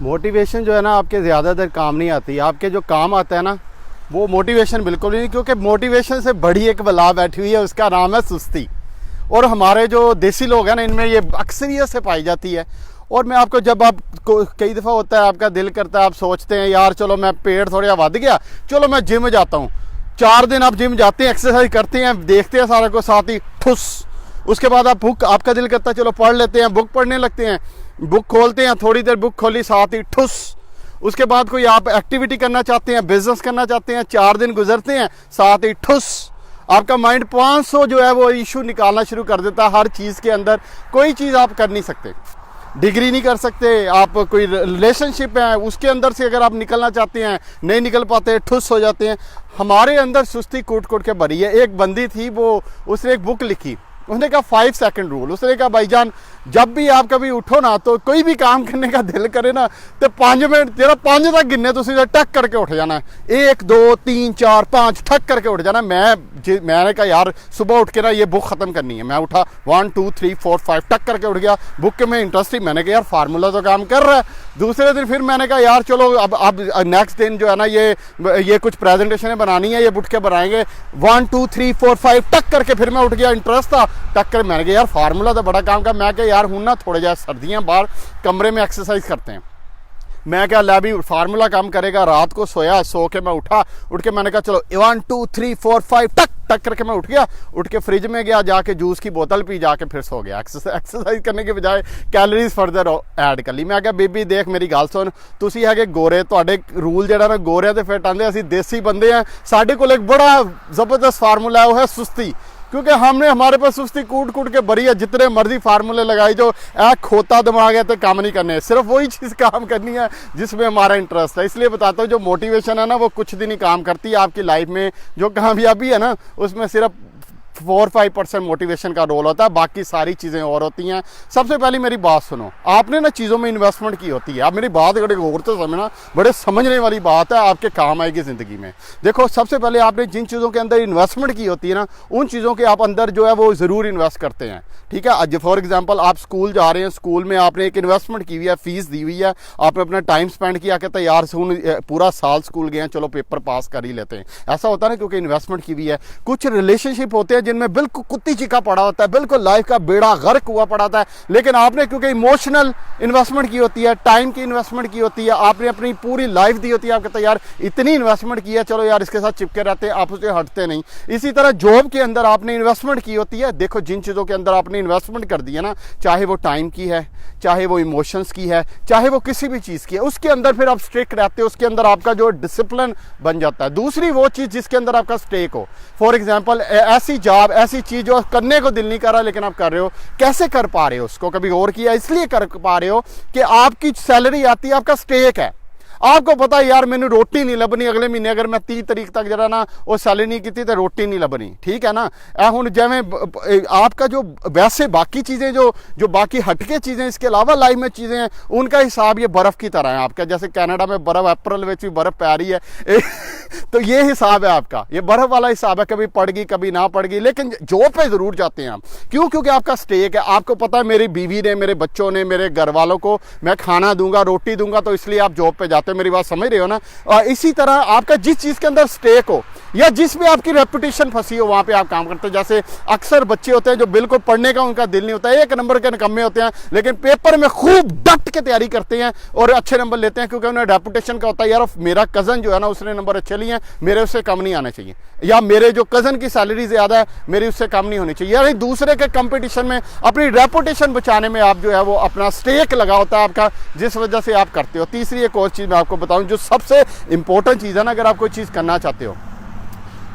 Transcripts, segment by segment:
Motivation जो है ना आपके ज़्यादातर काम नहीं आती, आपके जो काम आता है ना वो मोटिवेशन बिल्कुल नहीं, क्योंकि मोटिवेशन से बड़ी एक बला बैठी हुई है, उसका नाम है सुस्ती। और हमारे जो देसी लोग हैं ना, इनमें ये अक्सरियत से पाई जाती है। और मैं आपको, जब आप कई दफ़ा होता है आपका दिल करता है, आप सोचते हैं यार चलो मैं पेट थोड़ा बढ़ गया, चलो मैं जिम जाता हूँ। 4 दिन आप जिम जाते हैं, एक्सरसाइज करते हैं, देखते हैं सारा को, साथ ही ठुस। उसके बाद आप बुक, आपका दिल करता है चलो पढ़ लेते हैं, बुक पढ़ने लगते हैं, बुक खोलते हैं, थोड़ी देर बुक खोली, साथ ही ठुस। उसके बाद कोई आप एक्टिविटी करना चाहते हैं, बिजनेस करना चाहते हैं, 4 दिन गुजरते हैं, साथ ही ठुस। आपका माइंड 500 जो है वो इशू निकालना शुरू कर देता है हर चीज़ के अंदर। कोई चीज़ आप कर नहीं सकते, डिग्री नहीं कर सकते, आप कोई रिलेशनशिप है उसके अंदर से अगर आप निकलना चाहते हैं नहीं निकल पाते, ठुस हो जाते हैं। हमारे अंदर सुस्ती कूट कूट के भरी है। एक बंदी थी, वो उसने एक बुक लिखी, उसने कहा 5 सेकंड रूल। उसने कहा भाईजान जब भी आप कभी उठो ना, तो कोई भी काम करने का दिल करे ना, तो 5 मिनट जरा 5 तक गिनने, तो सीधा टक करके उठ जाना है। 1 2 3 4 5 ठक करके उठ जाना। मैंने कहा यार सुबह उठ के ना ये बुक ख़त्म करनी है। मैं उठा 1 2 3 4 5 टक करके उठ गया। बुक के में इंटरेस्ट ही, मैंने कहा यार फार्मूला तो काम कर रहा है। दूसरे दिन फिर मैंने कहा यार चलो अब नेक्स्ट दिन जो है ना ये कुछ प्रेजेंटेशन बनानी है, ये उठ के बनाएंगे। 1 2 3 4 5 टक करके फिर मैं उठ गया, इंटरेस्ट था, टक कर। मैंने कहा यार फार्मूला तो बड़ा काम का। मैं क्या यार हूँ ना थोड़े जैसे सर्दियाँ, बाहर कमरे में एक्सरसाइज करते हैं। मैं क्या लै भी फार्मूला काम करेगा। रात को सोया, सो के मैं उठ के मैंने कहा चलो 1 2 3 4 5 टक टक करके मैं उठ गया। उठ के फ्रिज में गया, जाके जूस की बोतल पी, जाके फिर सो गया। एक्सरसाइज करने के बजाय कैलोरीज फर्दर ऐड कर ली। मैं क्या बेबी देख मेरी गल सुन, तुसी है कि गोरे, तुहाडे रूल जिहड़ा ना गोरियां ते फिट आंदे, असीं देसी बंदे हैं, साडे कोल एक बड़ा जबरदस्त फार्मूला है, वो है सुस्ती। क्योंकि हमारे पास सुस्ती कूट कूट के भरी है। जितने मर्जी फार्मूले लगाई, जो खोता दिमाग है तो काम नहीं करने, सिर्फ वही चीज़ काम करनी है जिसमें हमारा इंटरेस्ट है। इसलिए बताता हूँ जो मोटिवेशन है ना वो कुछ दिन ही काम करती है आपकी लाइफ में। जो कामयाबी है ना उसमें सिर्फ 4-5% मोटिवेशन का रोल होता है, बाकी सारी चीज़ें और होती हैं। सबसे पहले मेरी बात सुनो, आपने ना चीज़ों में इन्वेस्टमेंट की होती है। आप मेरी बात बड़े गौर से समझना, बड़े समझने वाली बात है, आपके काम आएगी ज़िंदगी में। देखो सबसे पहले आपने जिन चीज़ों के अंदर इन्वेस्टमेंट की होती है ना, उन चीज़ों के आप अंदर जो है वो ज़रूर इन्वेस्ट करते हैं। ठीक है, आज फॉर एग्जाम्पल आप स्कूल जा रहे हैं, स्कूल में आपने एक इन्वेस्टमेंट की हुई है, फीस दी हुई है, आपने अपना टाइम स्पेंड किया कि तैयार से पूरा साल स्कूल गए हैं, चलो पेपर पास कर ही लेते हैं। ऐसा होता है ना, क्योंकि इन्वेस्टमेंट की हुई है। कुछ रिलेशनशिप होते हैं जिनमें बिल्कुल कुत्ती चिका पड़ा होता है, बिल्कुल लाइफ का बेड़ा गर्क हुआ पड़ा था, लेकिन आपने क्योंकि इमोशनल इन्वेस्टमेंट की होती है, टाइम की इन्वेस्टमेंट की होती है, आपने अपनी पूरी लाइफ दी होती है, आप कहते हैं यार इतनी इन्वेस्टमेंट की है, चलो यार इसके साथ चिपके रहते हैं, आप उससे हटते नहीं। इसी तरह जॉब के अंदर आपने इन्वेस्टमेंट की होती है। देखो जिन चीज़ों के अंदर आपने इन्वेस्टमेंट कर दी है ना, चाहे वो टाइम की है, चाहे वो इमोशंस की है, चाहे वो किसी भी चीज़ की है, उसके अंदर फिर आप स्ट्रिक्ट रहते हो, उसके अंदर आपका जो डिसिप्लिन बन जाता है। दूसरी वो चीज़ जिसके अंदर आपका स्टेक हो, फॉर एग्जाम्पल ऐसी जॉब, ऐसी चीज़ जो करने को दिल नहीं कर रहा लेकिन आप कर रहे हो, कैसे कर पा रहे हो उसको? कभी गौर किया? इसलिए कर पा रहे हो कि आपकी सैलरी आती है, आपका स्टेक है। आपको पता है यार मैंने रोटी नहीं लभनी अगले महीने, अगर मैं 30 तारीख तक जरा ना वो सैलरी नहीं की तो रोटी नहीं लभनी। ठीक है ना, हुण जिवें आपका जो वैसे बाकी चीज़ें जो बाकी हटके चीज़ें इसके अलावा लाइफ में चीज़ें हैं, उनका हिसाब ये बर्फ़ की तरह है आपका। जैसे कनाडा में बर्फ़, अप्रैल में भी बर्फ़ पै रही है तो ये हिसाब है आपका, ये बर्फ़ वाला हिसाब है, कभी पड़ गई कभी ना पड़ गई, लेकिन जॉब पे ज़रूर जाते हैं आप। क्यों? क्योंकि आपका स्टेक है। आपको पता है मेरी बीवी ने, मेरे बच्चों ने, मेरे घर वालों को मैं खाना दूंगा, रोटी दूंगा, तो इसलिए आप जॉब पे जाते हो। मेरी बात समझ रहे हो ना? इसी तरह आपका जिस चीज़ के अंदर स्टेक हो या जिसमें आपकी रेपुटेशन फंसी हो, वहाँ पे आप काम करते हो। जैसे अक्सर बच्चे होते हैं जो बिल्कुल पढ़ने का उनका दिल नहीं होता, 1 नंबर के निकम्मे होते हैं, लेकिन पेपर में खूब डट के तैयारी करते हैं और अच्छे नंबर लेते हैं, क्योंकि उन्हें रेपुटेशन का होता है यार मेरा कज़न जो है ना उसने नंबर अच्छे लिए हैं, मेरे उससे कम नहीं आने चाहिए, या मेरे जो कज़न की सैलरी ज़्यादा है मेरी उससे कम नहीं होनी चाहिए। यार दूसरे के कंपटीशन में अपनी रेपुटेशन बचाने में आप जो है वो अपना स्टेक लगा होता है आपका, जिस वजह से आप करते हो। तीसरी एक और चीज़ मैं आपको बताऊं जो सबसे इंपॉर्टेंट चीज़ है ना, अगर आप कोई चीज़ करना चाहते हो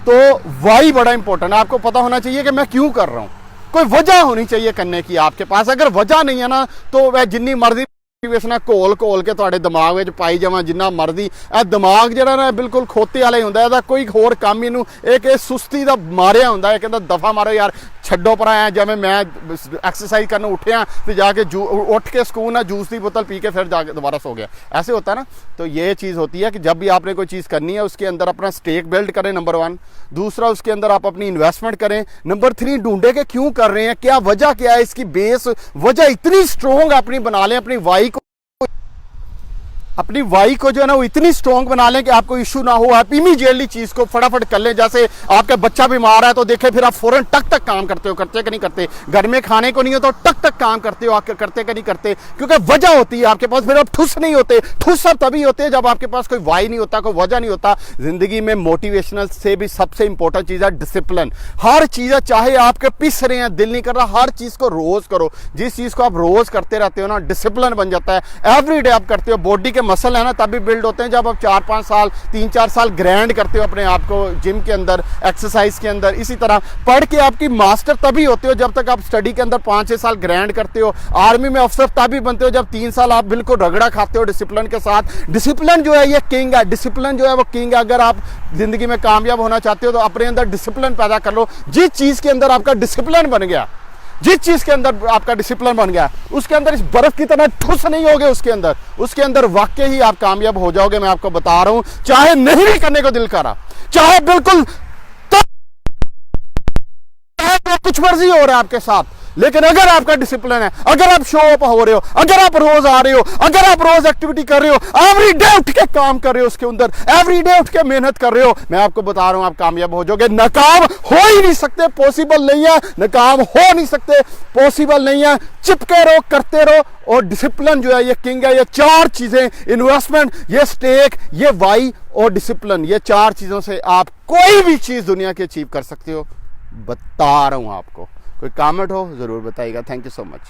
तो वाई बड़ा इंपॉर्टेंट है। आपको पता होना चाहिए कि मैं क्यों कर रहा हूँ, कोई वजह होनी चाहिए करने की आपके पास। अगर वजह नहीं है ना तो वह जिन्नी मर्जी मोटिवेशन घोल घोल के तुहाडे दिमाग विच पाई जावां जिन्ना मर्जी, दिमाग जिहड़ा ना बिल्कुल खोते वाला ही हुंदा, इहदा कोई होर काम इहनूं एक सुस्ती दा मारिया हुंदा है, कहंदा दफा मारो यार छड्डो पर आया। जिवें मैं एक्सरसाइज करने उठिया तो जाके उठ के स्कूल ना जूस की बोतल पी के फिर जाके दोबारा सो गया, ऐसे होता है ना। तो ये चीज़ होती है कि जब भी आपने कोई चीज़ करनी है उसके अंदर अपना स्टेक बिल्ड करें, नंबर 1। दूसरा उसके अंदर आप अपनी इन्वेस्टमेंट करें। नंबर 3 ढूंढे कि क्यों कर रहे हैं, क्या वजह क्या है, इसकी बेस वजह इतनी स्ट्रॉन्ग अपनी बना लें, अपनी वाई को अपनी वाई को जो है ना वो इतनी स्ट्रॉन्ग बना लें कि आपको इशू ना हो, आप इमीडिएटली चीज को फटाफट कर लें। जैसे आपका बच्चा बीमार है तो देखे फिर आप फौरन टक टक काम करते हो, करते कि नहीं करते? घर में खाने को नहीं हो तो टक टक काम करते हो, आप करते कि नहीं करते? क्योंकि वजह होती है आपके पास, फिर आप ठुस नहीं होते। ठुस सब तभी होते हैं जब आपके पास कोई वाई नहीं होता, कोई वजह नहीं होता। जिंदगी में मोटिवेशनल से भी सबसे इंपॉर्टेंट चीज है डिसिप्लिन। हर चीज चाहे आपके पिस रहे हैं, दिल नहीं कर रहा, हर चीज को रोज करो। जिस चीज को आप रोज करते रहते हो ना, डिसिप्लिन बन जाता है। एवरी डे आप करते हो। बॉडी के मसल है ना तभी बिल्ड होते हैं जब आप 4-5 साल 3-4 साल ग्रैंड करते हो अपने आप को जिम के अंदर, एक्सरसाइज के अंदर। इसी तरह पढ़ के आपकी मास्टर तभी होते हो जब तक आप स्टडी के अंदर 5-6 साल ग्रैंड करते हो। आर्मी में अफसर तभी बनते हो जब 3 साल आप बिल्कुल रगड़ा खाते हो डिसिप्लिन के साथ। डिसिप्लिन जो है ये किंग है, डिसिप्लिन जो है वो किंग है। अगर आप जिंदगी में कामयाब होना चाहते हो तो अपने अंदर डिसिप्लिन पैदा कर लो। जिस चीज के अंदर आपका डिसिप्लिन बन गया, जिस चीज के अंदर आपका डिसिप्लिन बन गया, उसके अंदर इस बर्फ की तरह ठुस नहीं होगे। उसके अंदर वाकई ही आप कामयाब हो जाओगे। मैं आपको बता रहा हूं, चाहे नहीं भी करने को दिल करा, चाहे बिल्कुल कुछ मर्जी हो रहा है आपके साथ, लेकिन अगर आपका डिसिप्लिन है, अगर आप शो अप हो रहे हो, अगर आप रोज आ रहे हो, अगर आप रोज एक्टिविटी कर रहे हो, एवरी डे उठ के काम कर रहे हो, उसके अंदर एवरी डे उठ के मेहनत कर रहे हो, मैं आपको बता रहा हूं आप कामयाब हो जाओगे। नाकाम हो ही नहीं सकते, पॉसिबल नहीं है। नाकाम हो नहीं सकते, पॉसिबल नहीं है। चिपके रहो, करते रहो। और डिसिप्लिन जो है ये किंग है। ये 4 चीजें, इन्वेस्टमेंट, ये स्टेक, ये वाई और डिसिप्लिन, ये 4 चीजों से आप कोई भी चीज दुनिया की अचीव कर सकते हो। बता रहा हूं आपको। कोई कमेंट हो जरूर बताइएगा। Thank you so much.